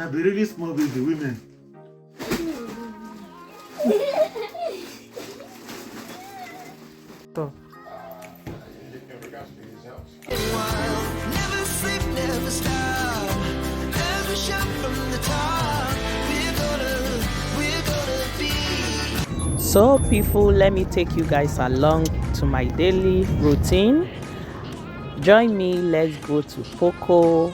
Now be really small baby women. So. Never sleep, never stop. As we shout from the top, we're gonna be. So people, let me take you guys along to my daily routine. Join me, let's go to Poco.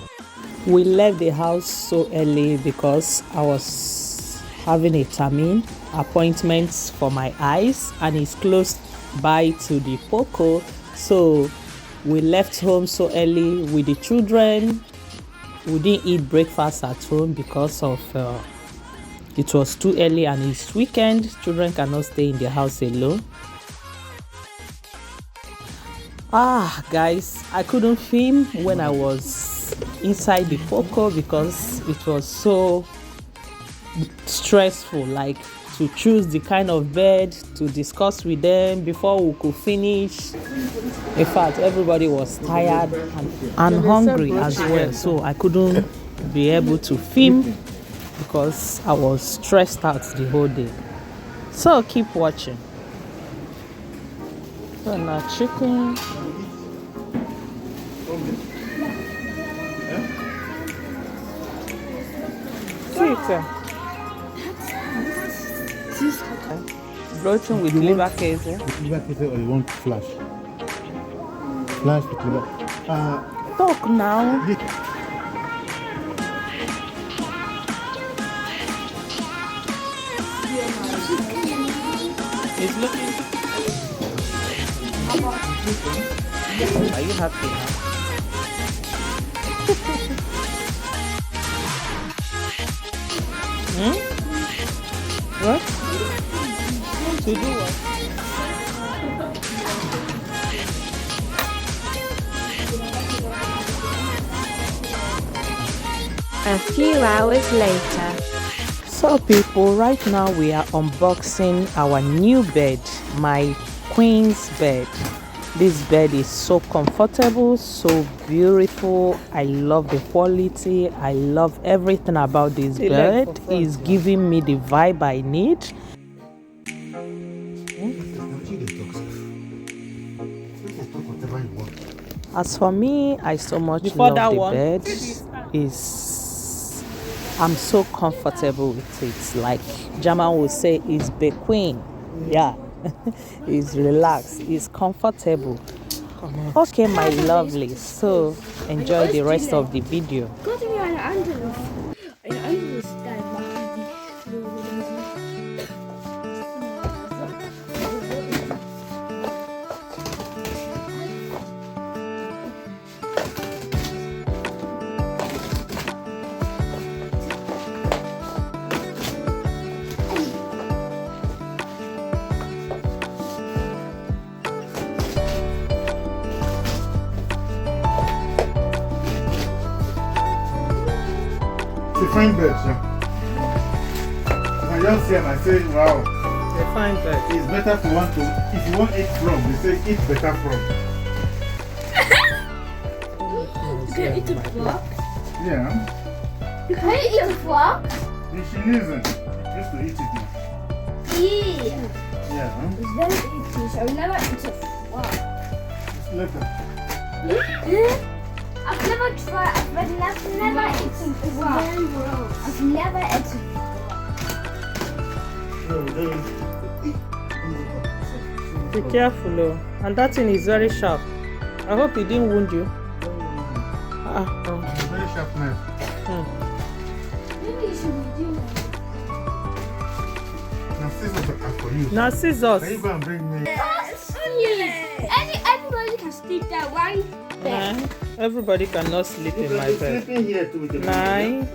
We left the house so early because I was having a termine appointment for my eyes, and it's close by to the Poco. So we left home so early with the children. We didn't eat breakfast at home because of it was too early and it's weekend. Children cannot stay in the house alone. Guys, I couldn't film when I was inside the Poco because it was so stressful, like to choose the kind of bed to discuss with them before we could finish. In fact, everybody was tired and hungry as well, so I couldn't be able to film because I was stressed out the whole day. So keep watching. So now chicken. Broaching with liver case. Liver case or you want flash? Flash with liver. Talk now. It's looking. Are you happy now? What? To do what? A few hours later. So people, right now we are unboxing our new bed, my queen's bed. This bed is so comfortable, so beautiful. I love the quality. I love everything about this bed. It's giving me the vibe I need. As for me, I so much love the bed. I'm so comfortable with it. Like Jaman would say, it's the queen. Yeah. It's relaxed, it's comfortable. Okay, my lovely, so enjoy the rest of the video. It's a fine bed, sir. I just see and I say, wow. It's a fine bed. It's better for one to, if you want eat from, they say eat better from. You can eat a frog? Yeah. You can eat a frog? She isn't. Just to eat it now. Eee. Yeah, huh? It's very easy. I will never eat a frog. It's lekker. I've never tried. I've never eaten a frog. I've never eaten a frog. No, we don't eat. Be careful, oh. And that thing is very sharp. I hope it didn't wound you. It's a very sharp knife. Maybe you should be doing that. Now scissors are for you. Now scissors. Can you go and bring me? Everybody can sleep there, right? Everybody cannot sleep in my bed. Sleeping here too with the Nine.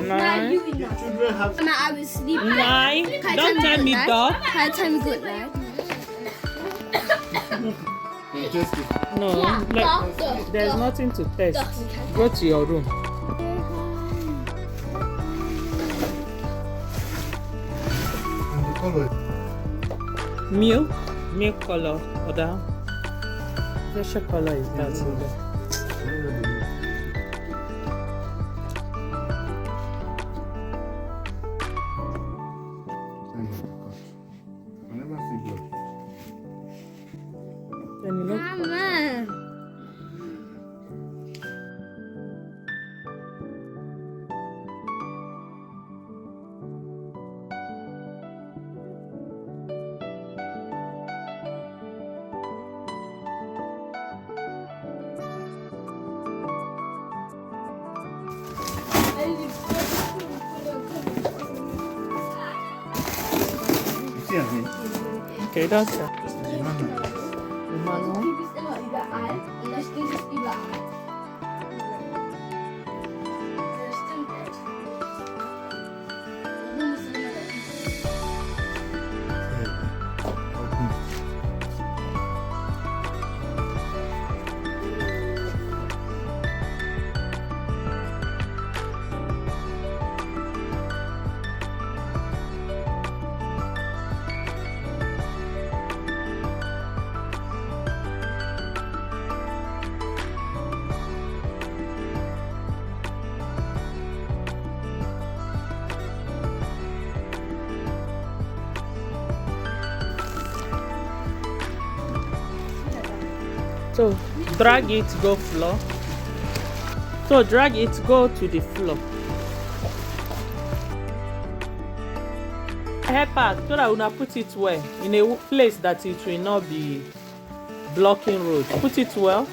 Mama, you will The not. children have. Mama, I will sleep. 9. Don't tell me dog. Can I tell me good night? Just No, there's nothing to test. Go to your room. and the color. Milk color. Other. Which color is that? hier sehen. Okay, das ja. Die Mama. Manu. Die ist immer überall und da steht es überall. Das stimmt echt. Du musst immer da So drag it, go floor. So drag it, go to the floor. Help her so that una put it well in a place that it will not be blocking road. Put it well.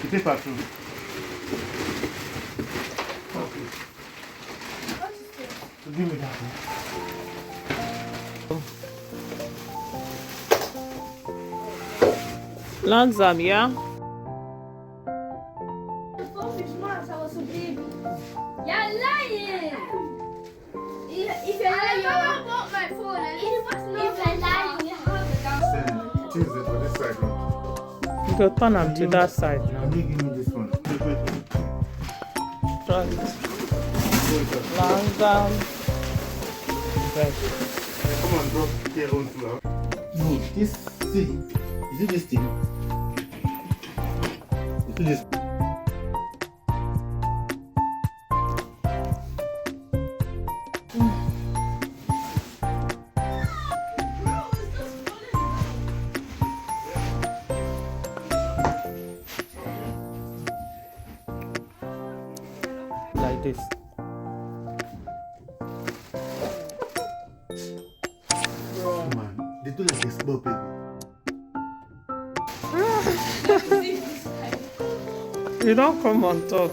C'était partout. So give me that one. Langsam, yeah? You're lying! If you're lying, I bought my phone. If you're lying, you have it down. Send Tuesday for this side one. You go turn them to that side. Now me give me this one. Wait. Right. Wait. Langsam. Right. Come on, drop here onto her. No, this, see, is it this thing? Is it this? Like this. Come on, they do like a small baby. You don't come on top.